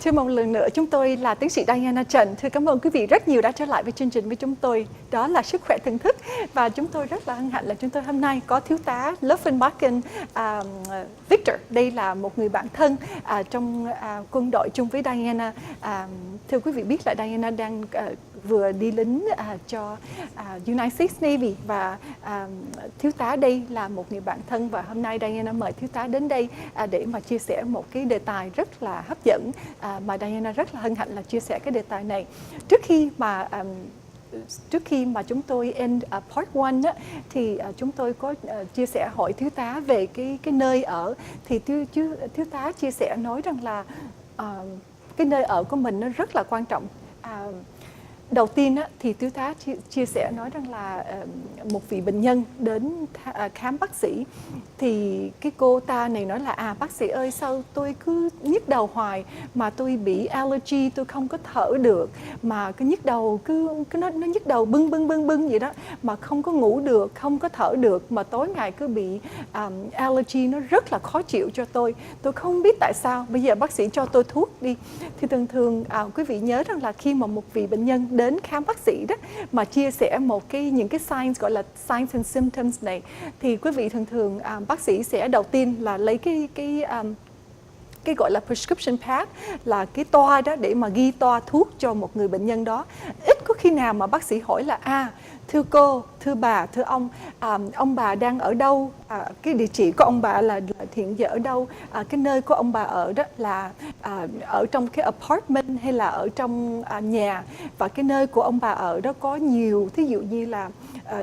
Thêm một lần nữa, chúng tôi là tiến sĩ Diana Trần. Thưa cảm ơn quý vị rất nhiều đã trở lại với chương trình với chúng tôi. Đó là Sức khỏe thường thức. Và chúng tôi rất là hân hạnh là chúng tôi hôm nay có thiếu tá Lofinmakin Victor. Đây là một người bạn thân trong quân đội chung với Diana. Thưa quý vị biết là Diana đang vừa đi lính cho United States Navy và thiếu tá đây là một người bạn thân, và hôm nay Diana mời thiếu tá đến đây để mà chia sẻ một cái đề tài rất là hấp dẫn mà Diana rất là hân hạnh là chia sẻ cái đề tài này. Trước khi mà chúng tôi end part 1 thì chúng tôi có chia sẻ hỏi thiếu tá về cái nơi ở, thì thiếu tá chia sẻ nói rằng là cái nơi ở của mình nó rất là quan trọng. Đầu tiên thì thiếu tá chia sẻ nói rằng là một vị bệnh nhân đến khám bác sĩ, thì cái cô ta này nói là bác sĩ ơi, sao tôi cứ nhức đầu hoài, mà tôi bị allergy, tôi không có thở được, mà cái nhức đầu nó nhức đầu bưng vậy đó, mà không có ngủ được, không có thở được, mà tối ngày cứ bị allergy, nó rất là khó chịu cho tôi không biết tại sao. Bây giờ bác sĩ cho tôi thuốc đi. Thì thường quý vị nhớ rằng là khi mà một vị bệnh nhân đến khám bác sĩ đó mà chia sẻ những cái signs gọi là signs and symptoms này, thì quý vị thường bác sĩ sẽ đầu tiên là lấy cái gọi là prescription pad, là cái toa đó để mà ghi toa thuốc cho một người bệnh nhân đó. Ít có khi nào mà bác sĩ hỏi là thưa cô, thưa bà, thưa ông bà đang ở đâu, cái địa chỉ của ông bà là hiện giờ ở đâu, cái nơi của ông bà ở đó là ở trong cái apartment hay là ở trong nhà, và cái nơi của ông bà ở đó có nhiều, thí dụ như là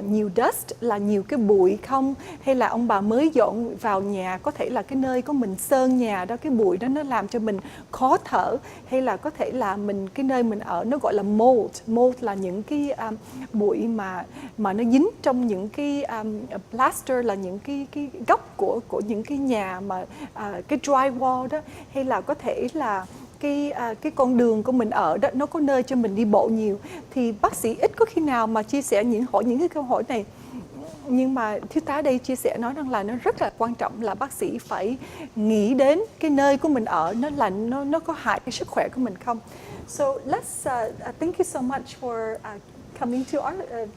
nhiều dust, là nhiều cái bụi không, hay là ông bà mới dọn vào nhà, có thể là cái nơi của mình sơn nhà đó, cái bụi đó nó làm cho mình khó thở, hay là có thể là cái nơi mình ở nó gọi là mold là những cái bụi mà nó dính trong những cái plaster, là những cái góc của những cái nhà mà cái drywall đó, hay là có thể là cái con đường của mình ở đó nó có nơi cho mình đi bộ nhiều. Thì bác sĩ ít có khi nào mà chia sẻ những cái câu hỏi này, nhưng mà thiếu tá đây chia sẻ nói rằng là nó rất là quan trọng, là bác sĩ phải nghĩ đến cái nơi của mình ở nó có hại cái sức khỏe của mình không. So let's thank you so much for coming to our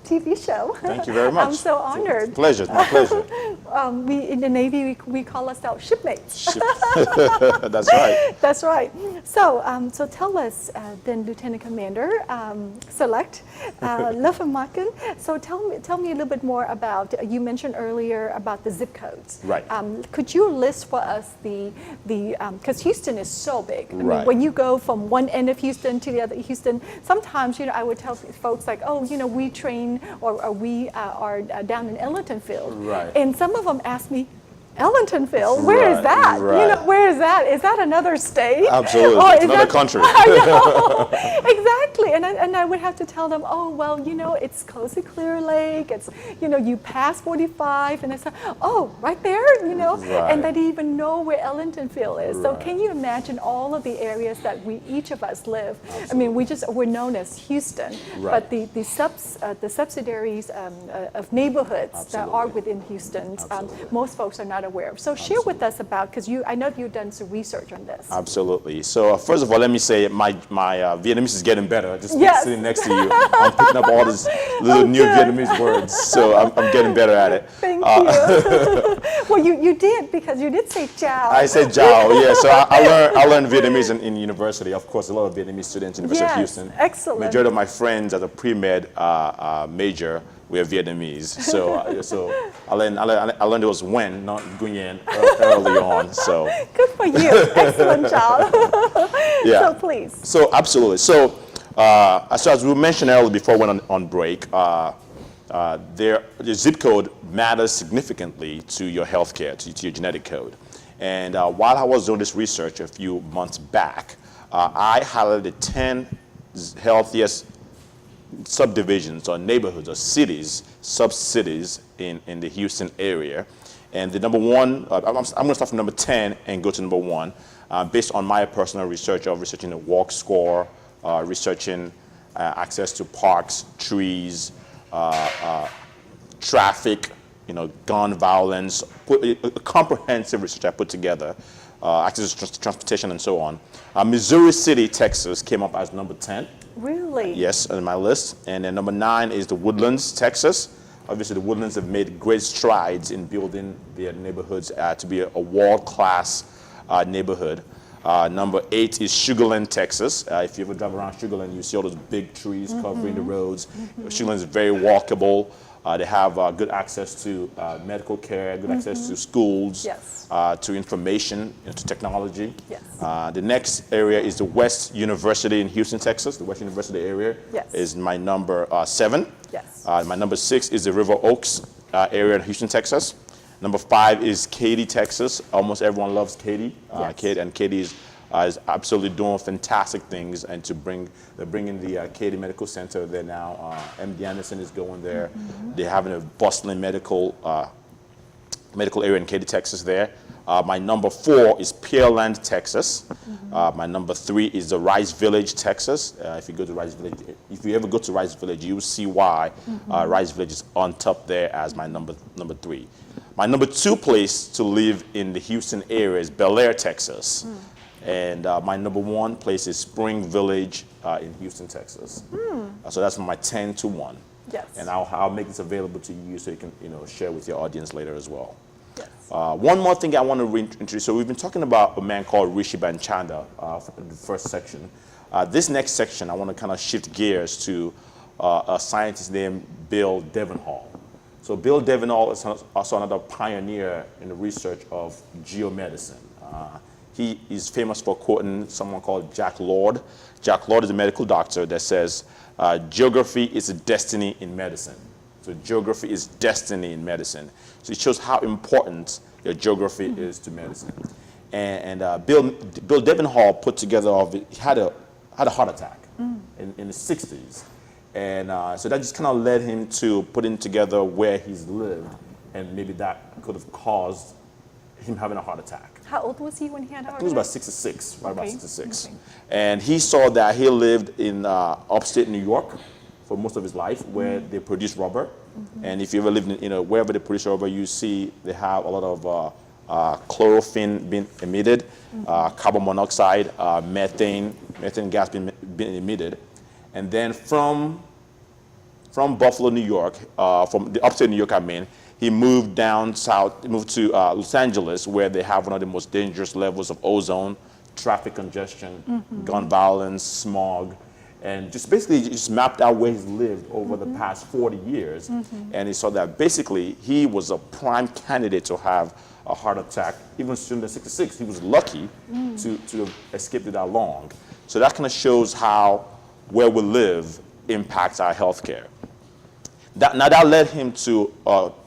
TV show. Thank you very much. I'm so honored. It's a pleasure. My pleasure. We in the Navy we call ourselves shipmates. That's right. That's right. So tell us, then Lieutenant Commander Select Lofinmakin. So tell me a little bit more about. You mentioned earlier about the zip codes. Right. Could you list for us the because Houston is so big. I mean, Right. when you go from one end of Houston to the other Houston, sometimes I would tell folks like, we train or we are down in Ellingtonville. Right. And some of them ask me, Ellingtonville, where is that? Right. Where is that? Is that another state? Absolutely. Or It's another country. I know. Exactly. And I would have to tell them, it's close to Clear Lake. It's, you pass 45. And I said, right there, Right. And they didn't even know where Ellingtonville is. So Right. can you imagine all of the areas that each of us live? Absolutely. I mean, we're known as Houston, Right. but the subsidiaries of neighborhoods that are Absolutely. within Houston, Absolutely. most folks are not aware of. So share with us about, because I know you've done some research on this. Absolutely. So first of all, let me say my Vietnamese is getting better. Just Yes. sitting next to you, I'm picking up all these little new Vietnamese words. So I'm getting better at it. Thank you. Well, you did, because you did say ciao. I said Jao, yeah. So I learned Vietnamese in university. Of course, a lot of Vietnamese students in University of Yes, Houston. excellent. Majority of my friends at the pre-med major were Vietnamese. So I learned it was Nguyen, not Nguyen, early on. So Good for you. Excellent job. yeah. So please. So absolutely. So as we mentioned earlier before we went on break, the zip code matters significantly to your healthcare, to your genetic code. And while I was doing this research a few months back, I highlighted 10 healthiest subdivisions or neighborhoods or cities, sub-cities in the Houston area. And the number one, I'm going to start from number 10 and go to number 1, based on my personal research of researching the walk score, researching access to parks, trees, traffic, gun violence, a comprehensive research I put together. access to transportation, and so on. Missouri City, Texas, came up as number 10. Really? Yes, on my list. And then number 9 is the Woodlands, Texas. Obviously, the Woodlands have made great strides in building their neighborhoods to be a world-class neighborhood. Number 8 is Sugarland, Texas. If you ever drive around Sugarland, you see all those big trees covering the roads. Sugarland is very walkable. They have good access to medical care, good access to schools, Yes. to information, to technology. Yes. The next area is the West University in Houston, Texas. The West University area Yes. is my number 7. Yes. My number 6 is the River Oaks area in Houston, Texas. Number 5 is Katy, Texas. Almost everyone loves Katy. Yes. Katy is absolutely doing fantastic things, and they're bringing the Katy Medical Center there now. MD Anderson is going there. They're having a bustling medical area in Katy, Texas there. My number 4 is Pearland, Texas. My number 3 is the Rice Village, Texas. If you ever go to Rice Village, you will see why Rice Village is on top there as my number 3. My number 2 place to live in the Houston area is Bel Air, Texas. And my number 1 place is Spring Village in Houston, Texas. So that's my 10 to 1. Yes. And I'll make this available to you so you can share with your audience later as well. Yes. One more thing I want to reintroduce. So we've been talking about a man called Rishi Banchanda in the first section. This next section, I want to kind of shift gears to a scientist named Bill Devenhall. So Bill Devenhall is also another pioneer in the research of geomedicine. He is famous for quoting someone called Jack Lord. Jack Lord is a medical doctor that says, geography is a destiny in medicine. So geography is destiny in medicine. So it shows how important your geography is to medicine. And Bill Devenhall put together, he had a heart attack in the 60s. And so that just kind of led him to putting together where he's lived, and maybe that could have caused him having a heart attack. How old was he when he had a heart attack? He was about 66, right about 66. Okay. And he saw that he lived in upstate New York for most of his life, where they produce rubber. And if you ever lived in, wherever they produce rubber, you see they have a lot of chlorophyll being emitted, carbon monoxide, methane gas being emitted. And then from Buffalo, New York, from the upstate New York, he moved down south, moved to Los Angeles, where they have one of the most dangerous levels of ozone, traffic congestion, gun violence, smog, and just basically just mapped out where he's lived over the past 40 years. And he saw that basically he was a prime candidate to have a heart attack, even sooner than 66. He was lucky to have escaped it that long. So that kind of shows how where we live impacts our health care. That led him to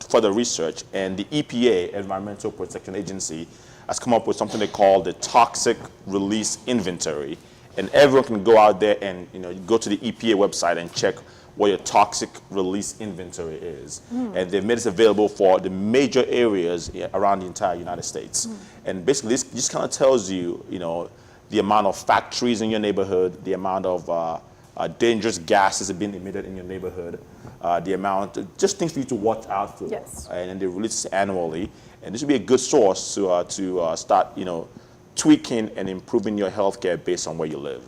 further research, and the EPA, Environmental Protection Agency, has come up with something they call the Toxic Release Inventory. And everyone can go out there and go to the EPA website and check what your toxic release inventory is. And they've made this available for the major areas around the entire United States. And basically this just kind of tells you, the amount of factories in your neighborhood, the amount of dangerous gases that are being emitted in your neighborhood, the amount, just things for you to watch out for. Yes. And then they release this annually. And this would be a good source to start, tweaking and improving your health care based on where you live.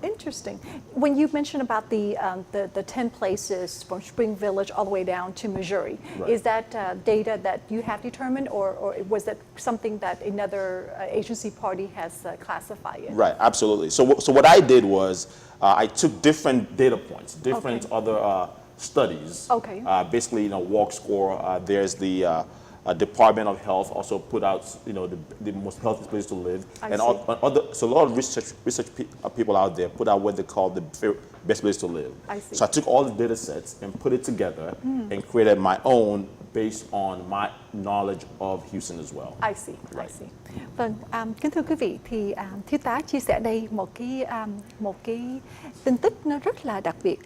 Interesting. When you mentioned about the 10 places from Spring Village all the way down to Missouri, Right. is that data that you have determined, or was that something that another agency party has classified it? Right, absolutely. So what I did was I took different data points, different other studies. Okay. Basically, walk score. There's the Department of Health also put out, the most healthiest place to live, I and see. so a lot of research people out there put out what they call the best place to live. I see. So I took all the data sets and put it together and created my own based on my knowledge of Houston as well. I see, I Right. see. Vâng, kính thưa quý vị, thì thiếu tá chia sẻ đây một cái tin tức nó rất là đặc biệt.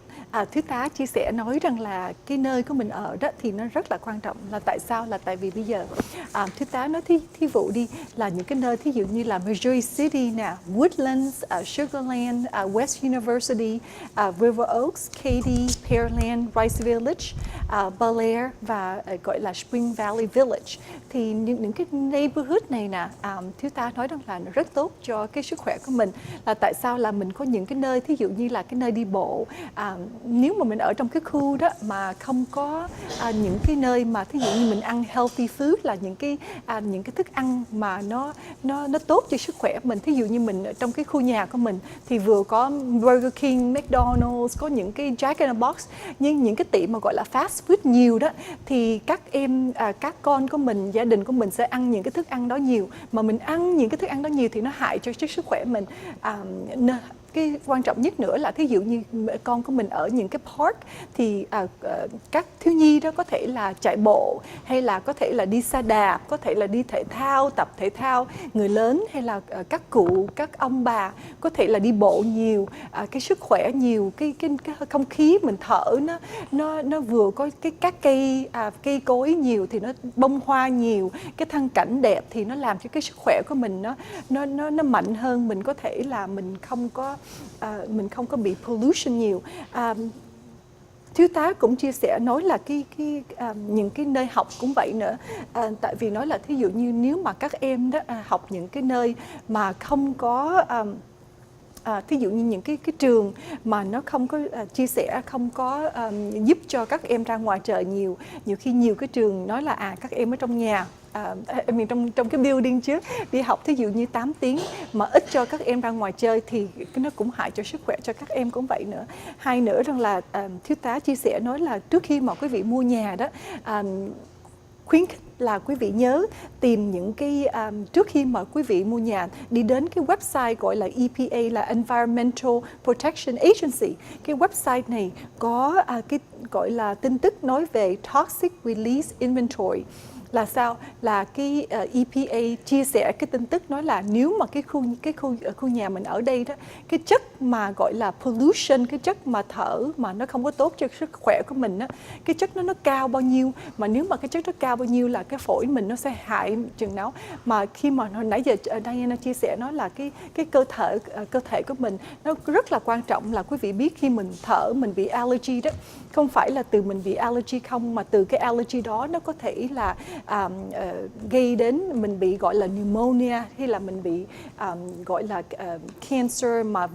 Thiếu tá chia sẻ nói rằng là cái nơi của mình ở đó thì nó rất là quan trọng. Là tại sao? Là tại vì bây giờ thiếu tá nói thí dụ đi là những cái nơi thí dụ như là Missouri City nè, Woodlands, Sugarland, West University, River Oaks, Katy, Pearland, Rice Village, Bel Air và gọi là Spring Valley village. Thì những cái neighborhood này nè, thiếu tá nói rằng là nó rất tốt cho cái sức khỏe của mình. Là tại sao là mình có những cái nơi, thí dụ như là cái nơi đi bộ. Nếu mà mình ở trong cái khu đó mà không có những cái nơi mà thí dụ như mình ăn healthy food, là những cái thức ăn mà nó tốt cho sức khỏe mình. Thí dụ như mình trong cái khu nhà của mình thì vừa có Burger King, McDonald's, có những cái Jack in the Box, nhưng những cái tiệm mà gọi là fast food nhiều đó, thì các con của mình, gia đình của mình sẽ ăn những cái thức ăn đó nhiều. Mà mình ăn những cái thức ăn đó nhiều thì nó hại cho sức khỏe mình. Cái quan trọng nhất nữa là thí dụ như con của mình ở những cái park thì các thiếu nhi đó có thể là chạy bộ, hay là có thể là đi xe đạp, có thể là đi thể thao, tập thể thao. Người lớn hay là các cụ, các ông bà có thể là đi bộ nhiều, cái sức khỏe nhiều, cái không khí mình thở nó vừa có các cây cối nhiều thì nó bông hoa nhiều, cái thăng cảnh đẹp thì nó làm cho cái sức khỏe của mình nó mạnh hơn. Mình có thể là mình không có bị pollution nhiều. Thiếu tá cũng chia sẻ nói là những cái nơi học cũng vậy nữa. Tại vì nói là thí dụ như nếu mà các em đó học những cái nơi mà không có thí dụ như những cái trường mà nó không có chia sẻ, không có giúp cho các em ra ngoài trời nhiều khi nhiều cái trường nói là các em ở trong nhà, trong cái building trước đi học thí dụ như 8 tiếng mà ít cho các em ra ngoài chơi thì nó cũng hại cho sức khỏe cho các em cũng vậy nữa. Hay nữa rằng là thiếu tá chia sẻ nói là trước khi mà quý vị mua nhà đó, khuyến khích là quý vị nhớ tìm những cái trước khi mà quý vị mua nhà đi đến cái website gọi là EPA, là Environmental Protection Agency. Cái website này có cái gọi là tin tức nói về Toxic Release Inventory. Là sao? Là cái EPA chia sẻ cái tin tức nói là nếu mà cái khu nhà mình ở đây đó, cái chất mà gọi là pollution, cái chất mà thở mà nó không có tốt cho sức khỏe của mình á, cái chất nó cao bao nhiêu, mà nếu mà cái chất nó cao bao nhiêu là cái phổi mình nó sẽ hại chừng nào. Mà khi mà hồi nãy giờ Diana chia sẻ nói là cái cơ thể của mình nó rất là quan trọng. Là quý vị biết khi mình thở mình bị allergy đó, không phải là từ mình bị allergy không, mà từ cái allergy đó nó có thể là gây đến mình bị gọi là pneumonia, hay là mình bị gọi là cancer mà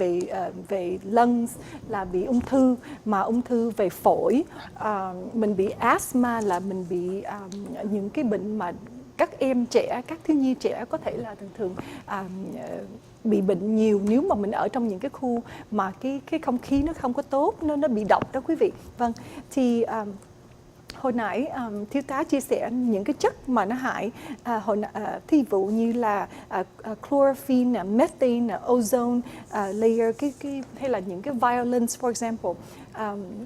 về lungs, là bị ung thư, mà ung thư về phổi, mình bị asthma, là mình bị những cái bệnh mà các em trẻ, các thiếu nhi trẻ có thể là thường bị bệnh nhiều nếu mà mình ở trong những cái khu mà cái không khí nó không có tốt, nó bị độc đó quý vị. Vâng, thì hồi nãy thiếu tá chia sẻ những cái chất mà nó hại, thí dụ như là chlorophyll, methane, ozone layer, hay là những cái violence, for example.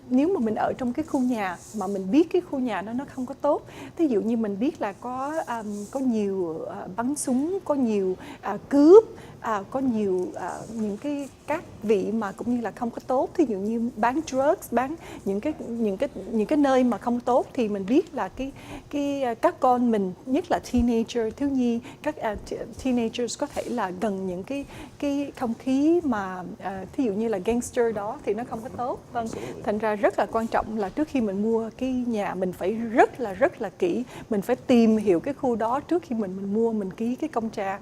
Nếu mà mình ở trong cái khu nhà mà mình biết cái khu nhà nó không có tốt, ví dụ như mình biết là có nhiều bắn súng, có nhiều cướp, có nhiều những các vị mà cũng như là không có tốt, ví dụ như bán drugs, bán những cái nơi mà không tốt, thì mình biết là các con mình, nhất là teenager, thiếu nhi, các teenagers có thể là gần những cái không khí mà thí dụ như là gangster đó thì nó không có tốt. Vâng, thành ra rất là quan trọng là trước khi mình mua cái nhà mình phải rất là kỹ, mình phải tìm hiểu cái khu đó trước khi mình mua, mình ký cái công trà.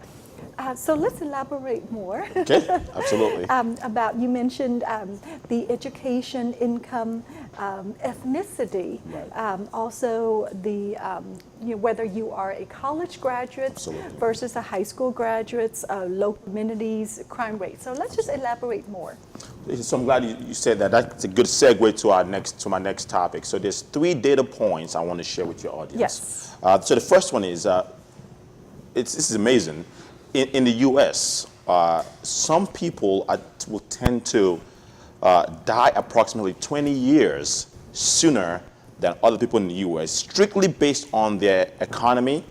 So let's elaborate more. Okay, absolutely. About, you mentioned the education, income, ethnicity, Right. Also the whether you are a college graduate Absolutely. versus a high school graduate, low communities, crime rate. So let's just elaborate more. So I'm glad you said that. That's a good segue to my next topic. So there's 3 data points I want to share with your audience. Yes. So the first one is, this is amazing. In the U.S., some people will tend to die approximately 20 years sooner than other people in the U.S., strictly based on their economy,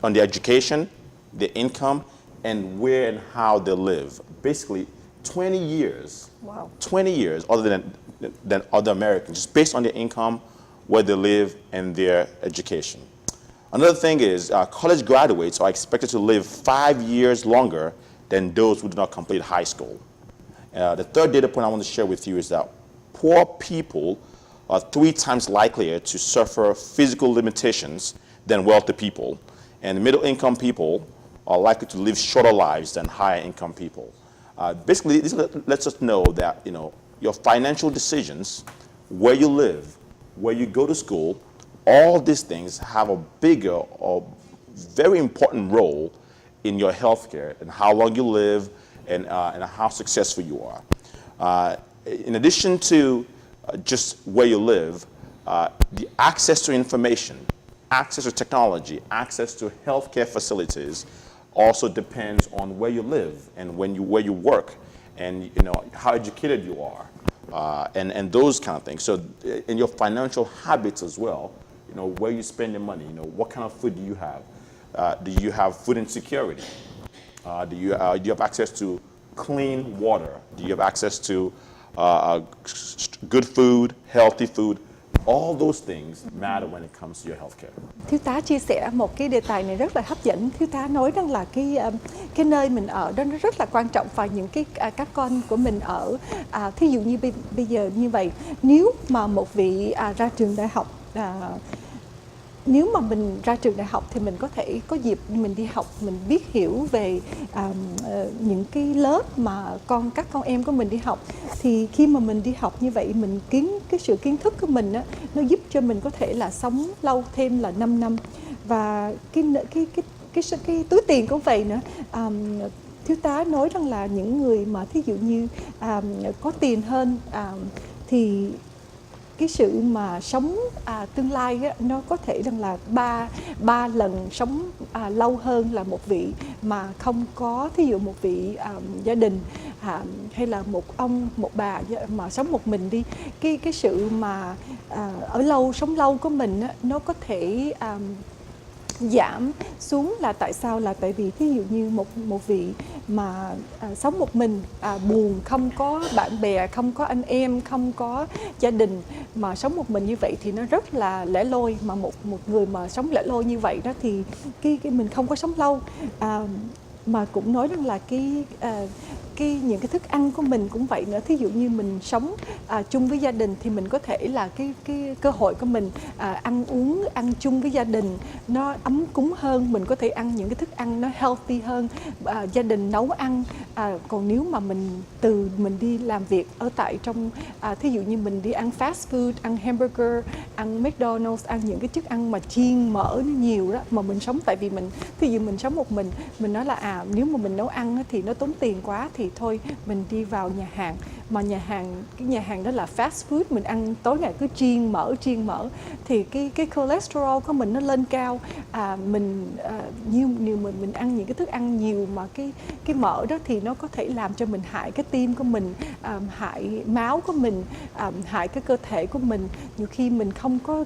on their education, their income, and where and how they live. Basically, 20 years. Wow. 20 years other than other Americans, just based on their income, where they live, and their education. Another thing is college graduates are expected to live 5 years longer than those who do not complete high school. The third data point I want to share with you is that poor people are 3 times likelier to suffer physical limitations than wealthy people, and middle-income people are likely to live shorter lives than higher-income people. Basically, this lets us know that your financial decisions, where you live, where you go to school, all these things have a bigger or very important role in your healthcare and how long you live and how successful you are. In addition to just where you live, the access to information, access to technology, access to healthcare facilities also depends on where you live and where you work and how educated you are and those kind of things. So in your financial habits as well, where you spend your money, what kind of food do you have? Do you have food insecurity? Do you have access to clean water? Do you have access to good food, healthy food? All those things matter when it comes to your healthcare. Thiếu tá chia sẻ một cái đề tài này rất là hấp dẫn. Thiếu tá nói rằng là cái nơi mình ở đó nó rất là quan trọng và những các con của mình ở. Thí dụ như bây giờ như vậy, nếu mà một vị ra trường đại học, nếu mà mình ra trường đại học thì mình có thể có dịp mình đi học, mình biết hiểu về những cái lớp mà các con em của mình đi học, thì khi mà mình đi học như vậy mình cái sự kiến thức của mình á, nó giúp cho mình có thể là sống lâu thêm là 5 năm và cái túi tiền cũng vậy nữa. Thiếu tá nói rằng là những người mà thí dụ như có tiền hơn thì cái sự mà sống tương lai á, nó có thể rằng là ba lần sống lâu hơn là một vị mà không có, thí dụ một vị gia đình hay là một ông một bà mà sống một mình đi, cái sự mà sống lâu của mình á, nó có thể giảm xuống là tại sao? Là tại vì thí dụ như một vị mà sống một mình, buồn, không có bạn bè, không có anh em, không có gia đình mà sống một mình như vậy thì nó rất là lẻ loi. Mà một người mà sống lẻ loi như vậy đó thì cái mình không có sống lâu. Mà cũng nói rằng là những cái thức ăn của mình cũng vậy nữa. Thí dụ như mình sống chung với gia đình thì mình có thể là cái cơ hội của mình ăn chung với gia đình nó ấm cúng hơn, mình có thể ăn những cái thức ăn nó healthy hơn, gia đình nấu ăn. Còn nếu mà mình đi làm việc ở tại trong thí dụ như mình đi ăn fast food, ăn hamburger, ăn McDonald's, ăn những cái thức ăn mà chiên mỡ nó nhiều đó, mà mình sống tại vì thí dụ mình sống một mình nói là nếu mà mình nấu ăn thì nó tốn tiền quá thì thôi mình đi vào nhà hàng, mà cái nhà hàng đó là fast food, mình ăn tối ngày cứ chiên mỡ thì cái cholesterol của mình nó lên cao. Mình ăn những cái thức ăn nhiều mà cái mỡ đó thì nó có thể làm cho mình hại cái tim của mình, hại máu của mình, hại cái cơ thể của mình. Nhiều khi mình không có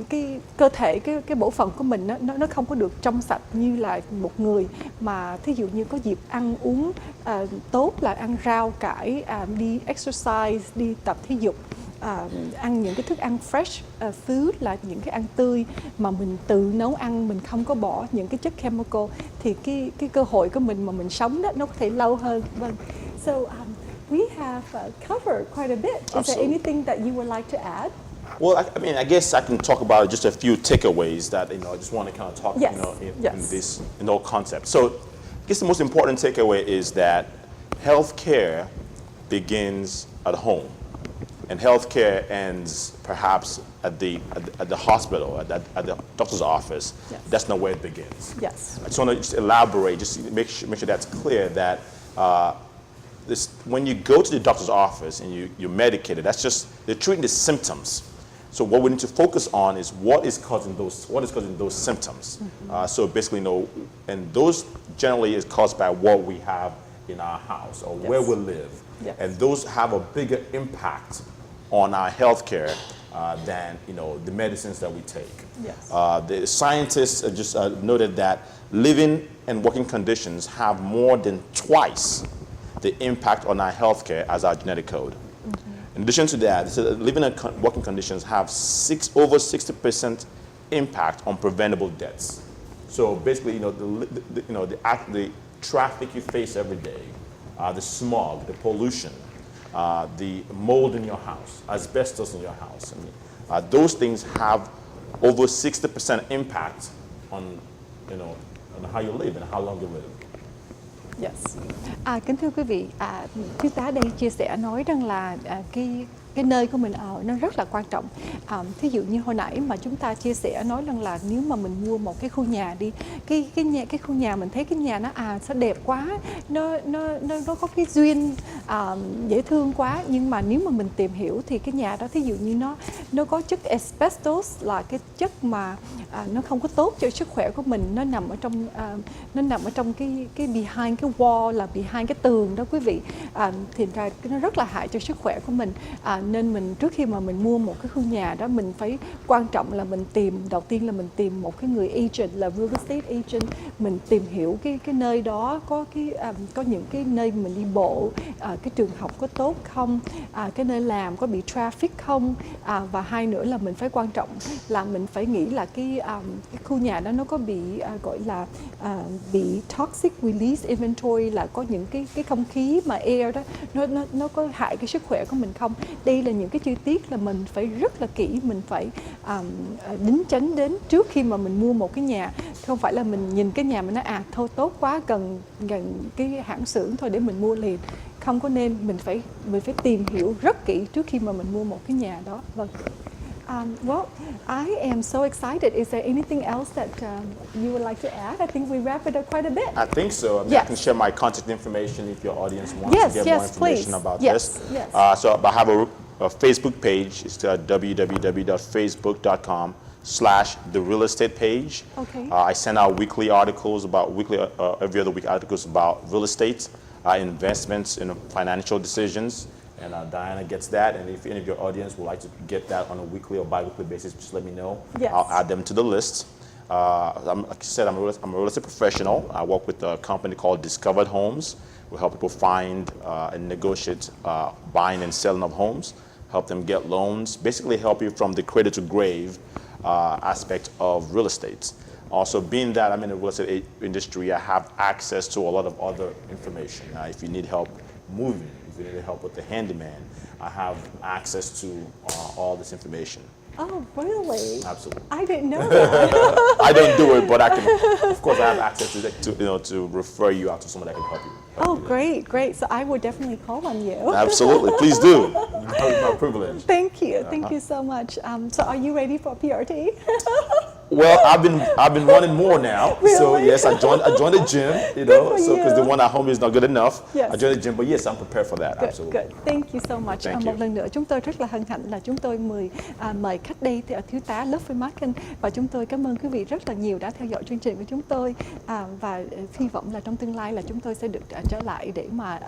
cái cơ thể, cái bộ phận của mình nó không có được trong sạch như là một người mà thí dụ như có dịp ăn uống tốt, là ăn rau cải, đi exercise, đi tập thể dục, ăn những cái thức ăn fresh food, là những cái ăn tươi mà mình tự nấu ăn, mình không có bỏ những cái chất chemical, thì cái cơ hội của mình mà mình sống đó nó có thể lâu hơn. Vâng. So we have covered quite a bit. Is there anything that you would like to add? Well, I guess I can talk about just a few takeaways that I just want to kind of talk in the whole concept. So, I guess the most important takeaway is that healthcare begins at home, and healthcare ends perhaps at the hospital, at the doctor's office. Yes. That's not where it begins. Yes. I just want to just elaborate, just make sure that's clear that. When you go to the doctor's office and you're medicated, they're treating the symptoms. So what we need to focus on is what is causing those symptoms. Mm-hmm. So basically, and those generally is caused by what we have in our house or where we live. Yes. And those have a bigger impact on our healthcare than the medicines that we take. Yes. The scientists just noted that living and working conditions have more than twice the impact on our healthcare as our genetic code. Mm-hmm. In addition to that, living and working conditions have over 60% impact on preventable deaths. So basically, the traffic you face every day, the smog, the pollution, the mold in your house, asbestos in your house. Those things have over 60% impact on, on how you live and how long you live. Yes. Kính thưa quý vị, thiếu tá đây chia sẻ nói rằng là cái nơi của mình ở nó rất là quan trọng. Thí dụ như hồi nãy mà chúng ta chia sẻ nói rằng là nếu mà mình mua một cái khu nhà đi, cái khu nhà mình thấy cái nhà nó sao đẹp quá, nó có cái duyên dễ thương quá, nhưng mà nếu mà mình tìm hiểu thì cái nhà đó thí dụ như nó có chất asbestos là cái chất mà nó không có tốt cho sức khỏe của mình, nó nằm ở trong cái behind cái wall, là behind cái tường đó quý vị, thì ra nó rất là hại cho sức khỏe của mình. Nên mình trước khi mà mình mua một cái khu nhà đó, mình phải quan trọng là mình đầu tiên là mình tìm một cái người agent, là real estate agent, mình tìm hiểu cái nơi đó có những cái nơi mình đi bộ, cái trường học có tốt không, cái nơi làm có bị traffic không, và hai nữa là mình phải quan trọng là mình phải nghĩ là cái khu nhà đó nó có bị gọi là bị toxic release inventory, là có những cái không khí mà air đó nó có hại cái sức khỏe của mình không. Đây là những cái chi tiết là mình phải rất là kỹ, mình phải đính chánh đến trước khi mà mình mua một cái nhà. Không phải là mình nhìn cái nhà mình nói thôi tốt quá, gần cái hãng xưởng thôi để mình mua liền. Không có nên, mình phải tìm hiểu rất kỹ trước khi mà mình mua một cái nhà đó. Vâng. Well, I am so excited. Is there anything else that you would like to add? I think we wrapped it up quite a bit. I think so. I mean, Yes. I can share my contact information if your audience wants Yes, to get yes, more information please. about Yes, this. yes. So I have a Facebook page. It's www.facebook.com/the real estate page. Okay. I send out weekly articles every other week articles about real estate, investments, financial decisions. And Diana gets that, and if any of your audience would like to get that on a weekly or bi-weekly basis, just let me know. Yes. I'll add them to the list. Like I said, I'm a real estate professional. I work with a company called Discovered Homes. We help people find and negotiate buying and selling of homes, help them get loans, basically help you from the cradle to grave aspect of real estate. Also, being that I'm in the real estate industry, I have access to a lot of other information. If you need help moving, if you need help with the handyman, I have access to all this information. Oh, really? Absolutely. I didn't know that. I don't do it, but I can. Of course, I have access to refer you out to someone that can help you. Oh, great. So I will definitely call on you. Absolutely, please do. It's my privilege. Thank you so much. So are you ready for PRT? Well, I've been running more now. Really? So yes, I joined the gym. for So because the you. one at home is not good enough, Yes. I joined the gym. But yes, I'm prepared for that. Absolutely. Good. Thank you so much. Thank you. Một lần nữa chúng tôi rất là hân hạnh là chúng tôi mời khách đây thì thiếu tá Lofinmakin, và chúng tôi cảm ơn quý vị rất là nhiều đã theo dõi chương trình của chúng tôi, và hy vọng là trong tương lai là chúng tôi sẽ được trở lại để mà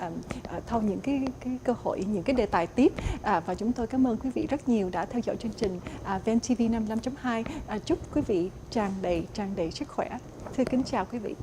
thâu những cái cơ hội, những cái đề tài tiếp, và chúng tôi cảm ơn quý vị rất nhiều đã theo dõi chương trình VN TV 55.2. Chúc quý vị tràn đầy sức khỏe. Thưa kính chào quý vị.